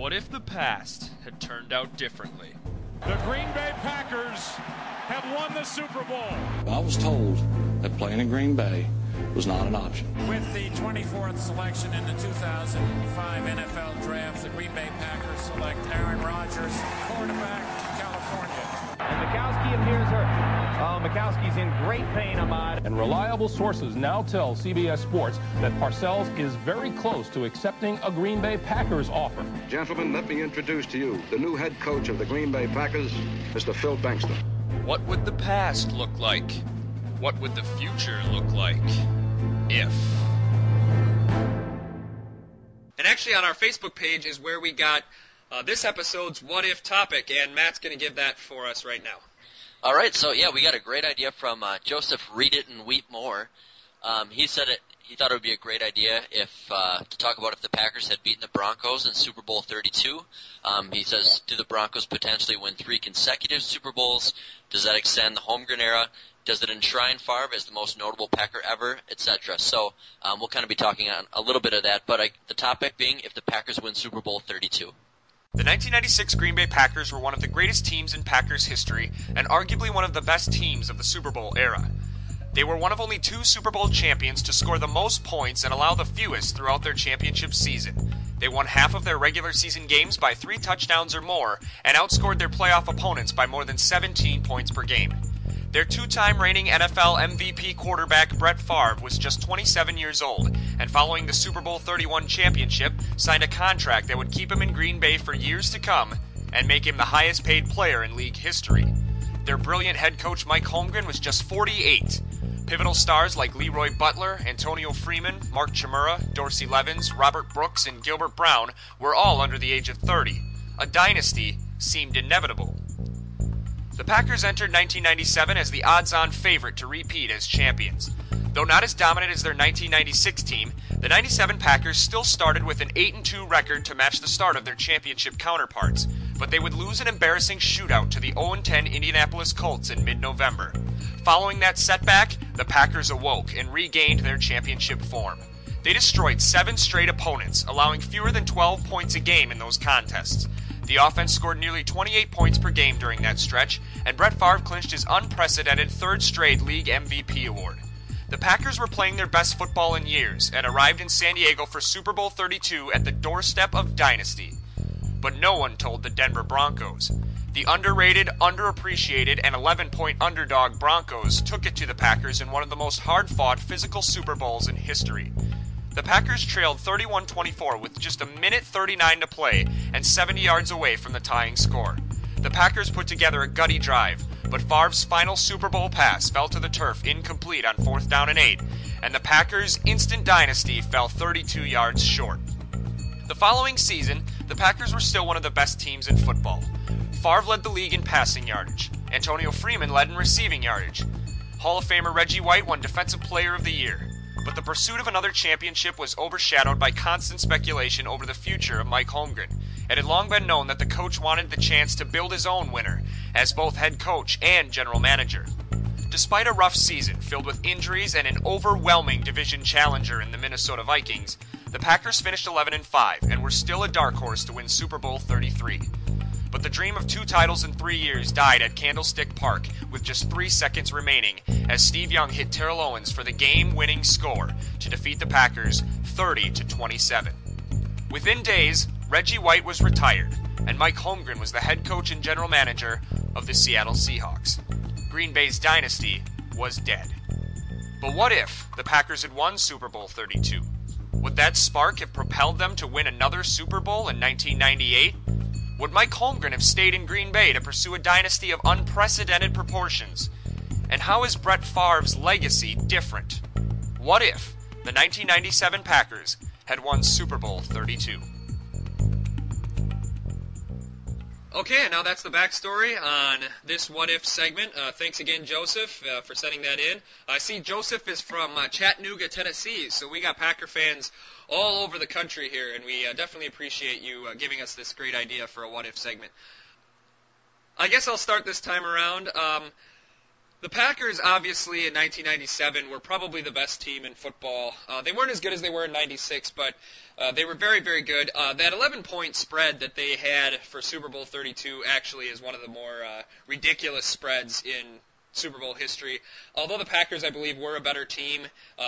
What if the past had turned out differently? The Green Bay Packers have won the Super Bowl. I was told that playing in Green Bay was not an option. With the 24th selection in the 2005 NFL Draft, the Green Bay Packers select Aaron Rodgers, quarterback, California. And Mikowski appears hurt. Oh, Mikowski's in great pain, Ahmad. And reliable sources now tell CBS Sports that Parcells is very close to accepting a Green Bay Packers offer. Gentlemen, let me introduce to you the new head coach of the Green Bay Packers, Mr. Phil Bankston. What would the past look like? What would the future look like? If. And actually on our Facebook page is where we got this episode's What If topic, and Matt's going to give that for us right now. All right, so yeah, we got a great idea from Joseph Read It and Weep More. He said he thought it would be a great idea to talk about if the Packers had beaten the Broncos in Super Bowl 32. He says, do the Broncos potentially win 3 consecutive Super Bowls? Does that extend the Holmgren era? Does it enshrine Favre as the most notable Packer ever, etc.? So we'll kind of be talking on a little bit of that, but the topic being if the Packers win Super Bowl 32. The 1996 Green Bay Packers were one of the greatest teams in Packers history and arguably one of the best teams of the Super Bowl era. They were one of only 2 Super Bowl champions to score the most points and allow the fewest throughout their championship season. They won half of their regular season games by 3 touchdowns or more and outscored their playoff opponents by more than 17 points per game. Their 2-time reigning NFL MVP quarterback Brett Favre was just 27 years old, and following the Super Bowl 31 championship, signed a contract that would keep him in Green Bay for years to come and make him the highest paid player in league history. Their brilliant head coach Mike Holmgren was just 48. Pivotal stars like Leroy Butler, Antonio Freeman, Mark Chmura, Dorsey Levens, Robert Brooks, and Gilbert Brown were all under the age of 30. A dynasty seemed inevitable. The Packers entered 1997 as the odds-on favorite to repeat as champions. Though not as dominant as their 1996 team, the 97 Packers still started with an 8-2 record to match the start of their championship counterparts, but they would lose an embarrassing shootout to the 0-10 Indianapolis Colts in mid-November. Following that setback, the Packers awoke and regained their championship form. They destroyed 7 straight opponents, allowing fewer than 12 points a game in those contests. The offense scored nearly 28 points per game during that stretch, and Brett Favre clinched his unprecedented 3rd straight league MVP award. The Packers were playing their best football in years and arrived in San Diego for Super Bowl 32 at the doorstep of dynasty. But no one told the Denver Broncos. The underrated, underappreciated, and 11-point underdog Broncos took it to the Packers in one of the most hard-fought physical Super Bowls in history. The Packers trailed 31-24 with just a minute 39 to play and 70 yards away from the tying score. The Packers put together a gutty drive, but Favre's final Super Bowl pass fell to the turf incomplete on 4th down and 8, and the Packers' instant dynasty fell 32 yards short. The following season, the Packers were still one of the best teams in football. Favre led the league in passing yardage. Antonio Freeman led in receiving yardage. Hall of Famer Reggie White won Defensive Player of the Year. But the pursuit of another championship was overshadowed by constant speculation over the future of Mike Holmgren. It had long been known that the coach wanted the chance to build his own winner, as both head coach and general manager. Despite a rough season filled with injuries and an overwhelming division challenger in the Minnesota Vikings, the Packers finished 11-5 and were still a dark horse to win Super Bowl 33. But the dream of 2 titles in 3 years died at Candlestick Park with just 3 seconds remaining as Steve Young hit Terrell Owens for the game-winning score to defeat the Packers 30-27. Within days, Reggie White was retired, and Mike Holmgren was the head coach and general manager of the Seattle Seahawks. Green Bay's dynasty was dead. But what if the Packers had won Super Bowl 32? Would that spark have propelled them to win another Super Bowl in 1998? Would Mike Holmgren have stayed in Green Bay to pursue a dynasty of unprecedented proportions? And how is Brett Favre's legacy different? What if the 1997 Packers had won Super Bowl 32? Okay, now that's the backstory on this What If segment. Thanks again, Joseph, for sending that in. I see Joseph is from Chattanooga, Tennessee, so we got Packer fans all over the country here, and we definitely appreciate you giving us this great idea for a What If segment. I guess I'll start this time around. The Packers, obviously, in 1997 were probably the best team in football. They weren't as good as they were in 96, but they were very, very good. That 11-point spread that they had for Super Bowl 32 actually is one of the more ridiculous spreads in Super Bowl history. Although the Packers, I believe, were a better team,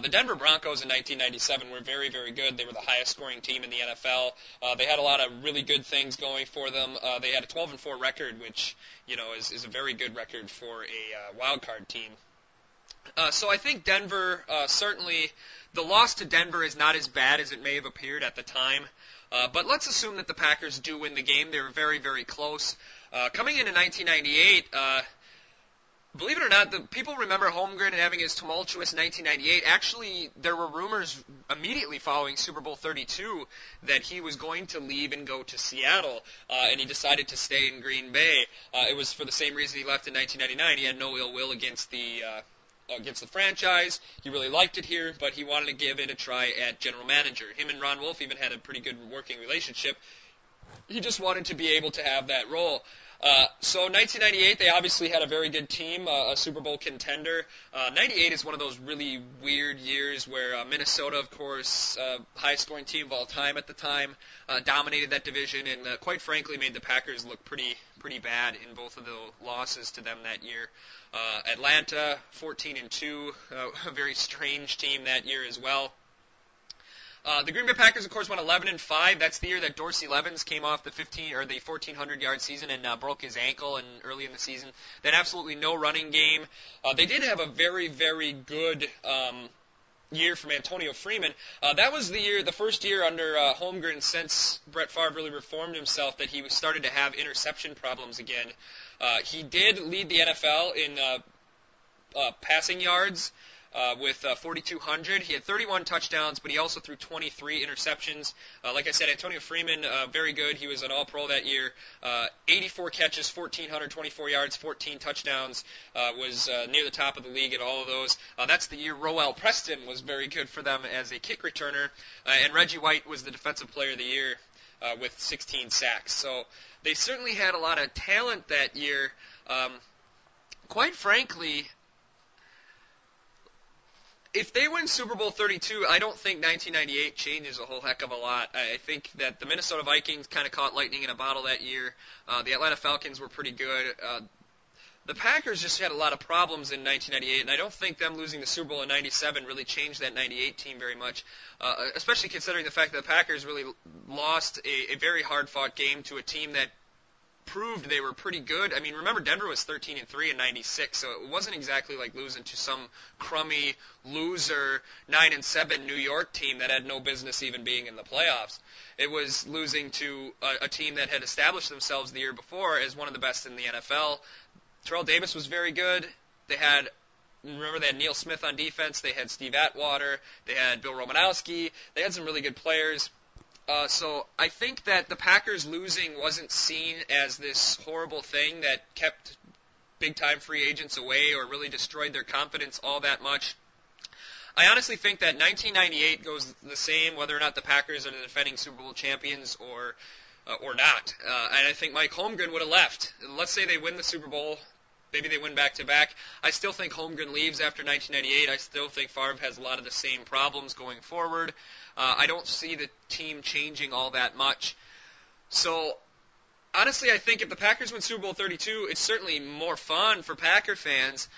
the Denver Broncos in 1997 were very, very good. They were the highest-scoring team in the NFL. They had a lot of really good things going for them. They had a 12-4 record, which is a very good record for a wild card team. So I think Denver, certainly, the loss to Denver is not as bad as it may have appeared at the time. But let's assume that the Packers do win the game. They were very, very close. Coming into 1998, believe it or not, the people remember Holmgren and having his tumultuous 1998. Actually, there were rumors immediately following Super Bowl 32 that he was going to leave and go to Seattle, and he decided to stay in Green Bay. It was for the same reason he left in 1999. He had no ill will against the franchise. He really liked it here, but he wanted to give it a try at general manager. Him and Ron Wolf even had a pretty good working relationship. He just wanted to be able to have that role. So 1998, they obviously had a very good team, a Super Bowl contender. 98 is one of those really weird years where Minnesota, of course, highest scoring team of all time at the time, dominated that division and quite frankly made the Packers look pretty bad in both of the losses to them that year. Atlanta, 14-2, a very strange team that year as well. The Green Bay Packers, of course, went 11-5. That's the year that Dorsey Levens came off the 1,400-yard season and broke his ankle early in the season. They had absolutely no running game. They did have a very, very good year from Antonio Freeman. That was the first year under Holmgren since Brett Favre really reformed himself that he started to have interception problems again. He did lead the NFL in passing yards. With 4,200. He had 31 touchdowns, but he also threw 23 interceptions. Like I said, Antonio Freeman, very good. He was an All-Pro that year. 84 catches, 1,424 yards, 14 touchdowns. Was near the top of the league at all of those. That's the year Roel Preston was very good for them as a kick returner. And Reggie White was the Defensive Player of the Year with 16 sacks. So they certainly had a lot of talent that year. Quite frankly, if they win Super Bowl 32, I don't think 1998 changes a whole heck of a lot. I think that the Minnesota Vikings kind of caught lightning in a bottle that year. The Atlanta Falcons were pretty good. The Packers just had a lot of problems in 1998, and I don't think them losing the Super Bowl in 97 really changed that 98 team very much, especially considering the fact that the Packers really lost a very hard-fought game to a team that proved they were pretty good. I mean, remember Denver was 13-3 in 96, so it wasn't exactly like losing to some crummy loser 9-7 New York team that had no business even being in the playoffs. It was losing to a team that had established themselves the year before as one of the best in the NFL. Terrell Davis was very good. They had Neil Smith on defense. They had Steve Atwater. They had Bill Romanowski. They had some really good players. So I think that the Packers losing wasn't seen as this horrible thing that kept big-time free agents away or really destroyed their confidence all that much. I honestly think that 1998 goes the same whether or not the Packers are the defending Super Bowl champions or not. And I think Mike Holmgren would have left. Let's say they win the Super Bowl. Maybe they win back-to-back. I still think Holmgren leaves after 1998. I still think Favre has a lot of the same problems going forward. I don't see the team changing all that much. So, honestly, I think if the Packers win Super Bowl 32, it's certainly more fun for Packer fans.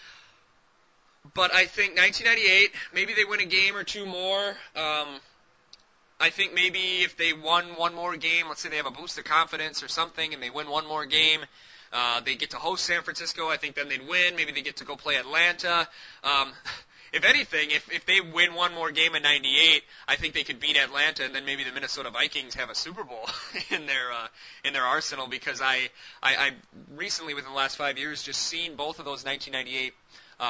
But I think 1998, maybe they win a game or two more. I think maybe if they won one more game, let's say they have a boost of confidence or something, and they win one more game, they get to host San Francisco. I think then they'd win. Maybe they get to go play Atlanta. If anything, if they win one more game in 98, I think they could beat Atlanta, and then maybe the Minnesota Vikings have a Super Bowl in their arsenal. Because I recently, within the last 5 years, just seen both of those 1998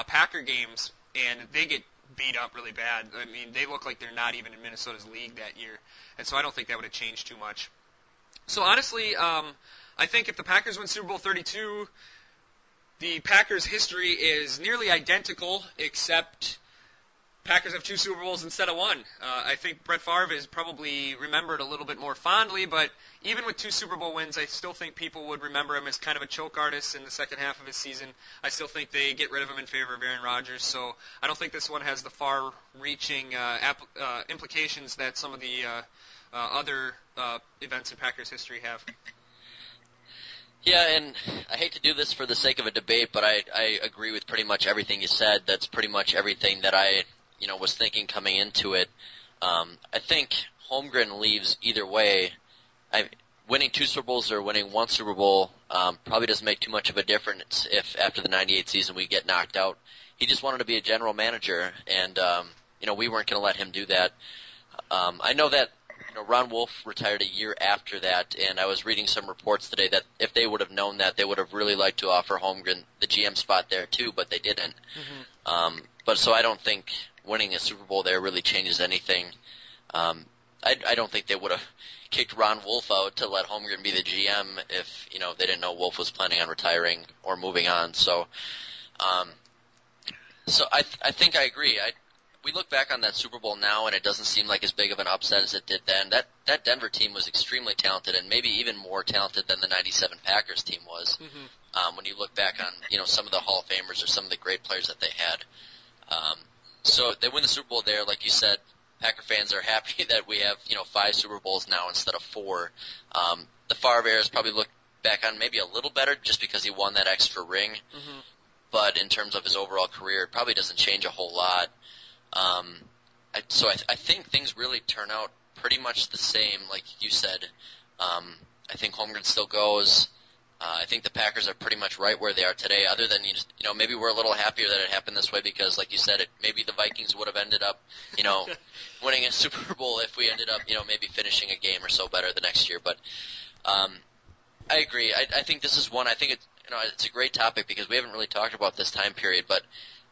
Packer games, and they get beat up really bad. I mean, they look like they're not even in Minnesota's league that year, and so I don't think that would have changed too much. So honestly, I think if the Packers win Super Bowl 32, the Packers' history is nearly identical, except Packers have 2 Super Bowls instead of 1. I think Brett Favre is probably remembered a little bit more fondly, but even with 2 Super Bowl wins, I still think people would remember him as kind of a choke artist in the second half of his season. I still think they get rid of him in favor of Aaron Rodgers, so I don't think this one has the far-reaching implications that some of the other events in Packers history have. Yeah, and I hate to do this for the sake of a debate, but I agree with pretty much everything you said. That's pretty much everything that I was thinking coming into it. I think Holmgren leaves either way. Winning 2 Super Bowls or winning 1 Super Bowl probably doesn't make too much of a difference if after the 98 season we get knocked out. He just wanted to be a general manager, and we weren't going to let him do that. I know that Ron Wolf retired a year after that, and I was reading some reports today that if they would have known that, they would have really liked to offer Holmgren the GM spot there too, but they didn't. Mm-hmm. But so I don't think winning a Super Bowl there really changes anything. I don't think they would have kicked Ron Wolf out to let Holmgren be the GM if they didn't know Wolf was planning on retiring or moving on. So, I think I agree. We look back on that Super Bowl now, and it doesn't seem like as big of an upset as it did then. That Denver team was extremely talented, and maybe even more talented than the '97 Packers team was. Mm-hmm. When you look back on some of the Hall of Famers or some of the great players that they had. So they win the Super Bowl there, like you said. Packer fans are happy that we have 5 Super Bowls now instead of 4. The Favre era is probably looked back on maybe a little better just because he won that extra ring. Mm-hmm. But in terms of his overall career, it probably doesn't change a whole lot. So I think things really turn out pretty much the same, like you said. I think Holmgren still goes. I think the Packers are pretty much right where they are today, other than maybe we're a little happier that it happened this way because, like you said, maybe the Vikings would have ended up, winning a Super Bowl if we ended up, maybe finishing a game or so better the next year. But I agree. I think this is one. I think it's a great topic because we haven't really talked about this time period, but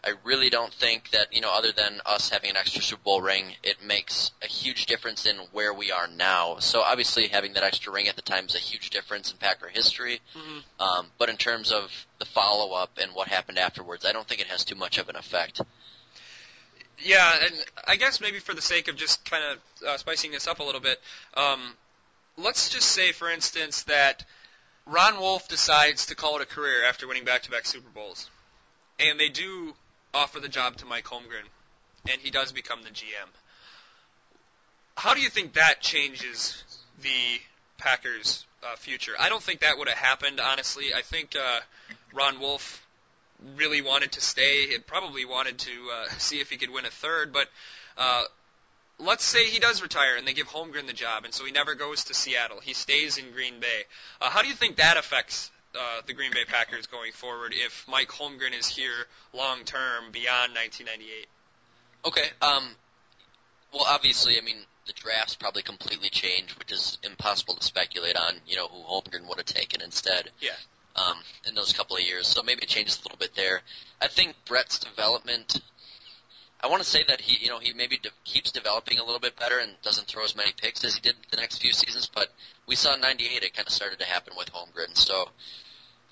I really don't think that, other than us having an extra Super Bowl ring, it makes a huge difference in where we are now. So obviously having that extra ring at the time is a huge difference in Packer history. Mm-hmm. But in terms of the follow-up and what happened afterwards, I don't think it has too much of an effect. Yeah, and I guess maybe for the sake of just kind of spicing this up a little bit, let's just say, for instance, that Ron Wolf decides to call it a career after winning back-to-back Super Bowls. And they do offer the job to Mike Holmgren, and he does become the GM. How do you think that changes the Packers' future? I don't think that would have happened, honestly. I think Ron Wolf really wanted to stay. He probably wanted to see if he could win a third, but let's say he does retire and they give Holmgren the job, and so he never goes to Seattle. He stays in Green Bay. How do you think that affects the Green Bay Packers going forward if Mike Holmgren is here long-term beyond 1998? Okay. Well, obviously, the draft's probably completely changed, which is impossible to speculate on, who Holmgren would have taken instead. Yeah. In those couple of years. So maybe it changes a little bit there. I think Brett's development, I want to say that he maybe keeps developing a little bit better and doesn't throw as many picks as he did the next few seasons, but we saw in 98 it kind of started to happen with Holmgren. So,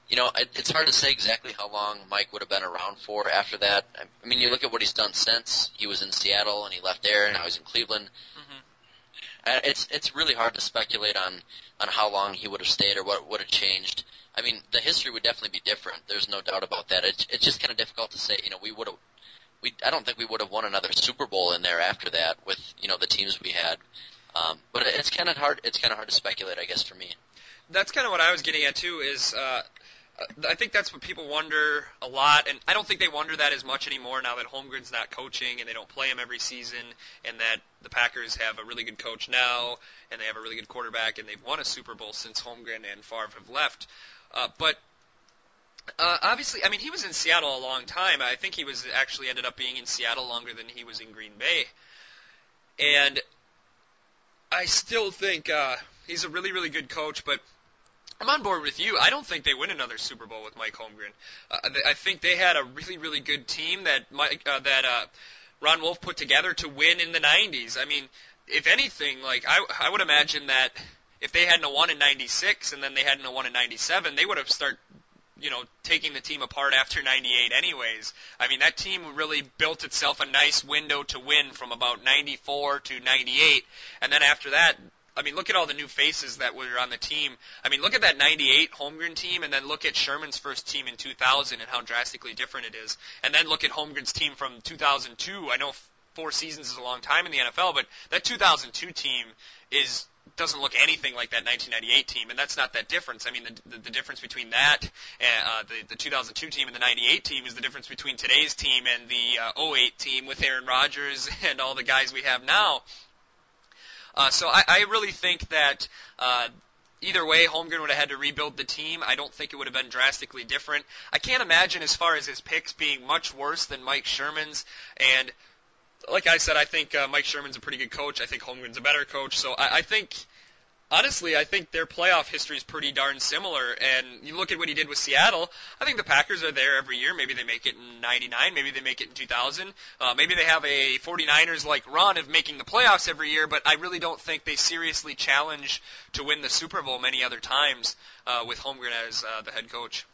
it's hard to say exactly how long Mike would have been around for after that. You look at what he's done since. He was in Seattle and he left there, and now he's in Cleveland. Mm-hmm. It's really hard to speculate on how long he would have stayed or what would have changed. The history would definitely be different. There's no doubt about that. It's just kind of difficult to say. I don't think we would have won another Super Bowl in there after that with the teams we had. But it's kind of hard. It's kind of hard to speculate, I guess, for me. That's kind of what I was getting at too. Is I think that's what people wonder a lot, and I don't think they wonder that as much anymore now that Holmgren's not coaching and they don't play him every season, and that the Packers have a really good coach now and they have a really good quarterback, and they've won a Super Bowl since Holmgren and Favre have left. But obviously, he was in Seattle a long time. I think he was actually ended up being in Seattle longer than he was in Green Bay. And I still think he's a really, really good coach, but I'm on board with you. I don't think they win another Super Bowl with Mike Holmgren. I think they had a really, really good team that Ron Wolf put together to win in the 90s. If anything, I would imagine that if they hadn't won in 96 and then they hadn't won in 97, they would have taking the team apart after 98 anyways. I mean, that team really built itself a nice window to win from about 94 to 98, and then after that, I mean, look at all the new faces that were on the team. I mean, look at that 98 Holmgren team, and then look at Sherman's first team in 2000 and how drastically different it is. And then look at Holmgren's team from 2002. I know 4 seasons is a long time in the NFL, but that 2002 team doesn't look anything like that 1998 team, and that's not that difference. I mean, the difference between that, the 2002 team and the 98 team is the difference between today's team and the 08 team with Aaron Rodgers and all the guys we have now. So I really think that either way, Holmgren would have had to rebuild the team. I don't think it would have been drastically different. I can't imagine as far as his picks being much worse than Mike Sherman's, and like I said, I think Mike Sherman's a pretty good coach. I think Holmgren's a better coach. So I think, honestly, I think their playoff history is pretty darn similar. And you look at what he did with Seattle, I think the Packers are there every year. Maybe they make it in 99. Maybe they make it in 2000. Maybe they have a 49ers-like run of making the playoffs every year, but I really don't think they seriously challenge to win the Super Bowl many other times with Holmgren as the head coach.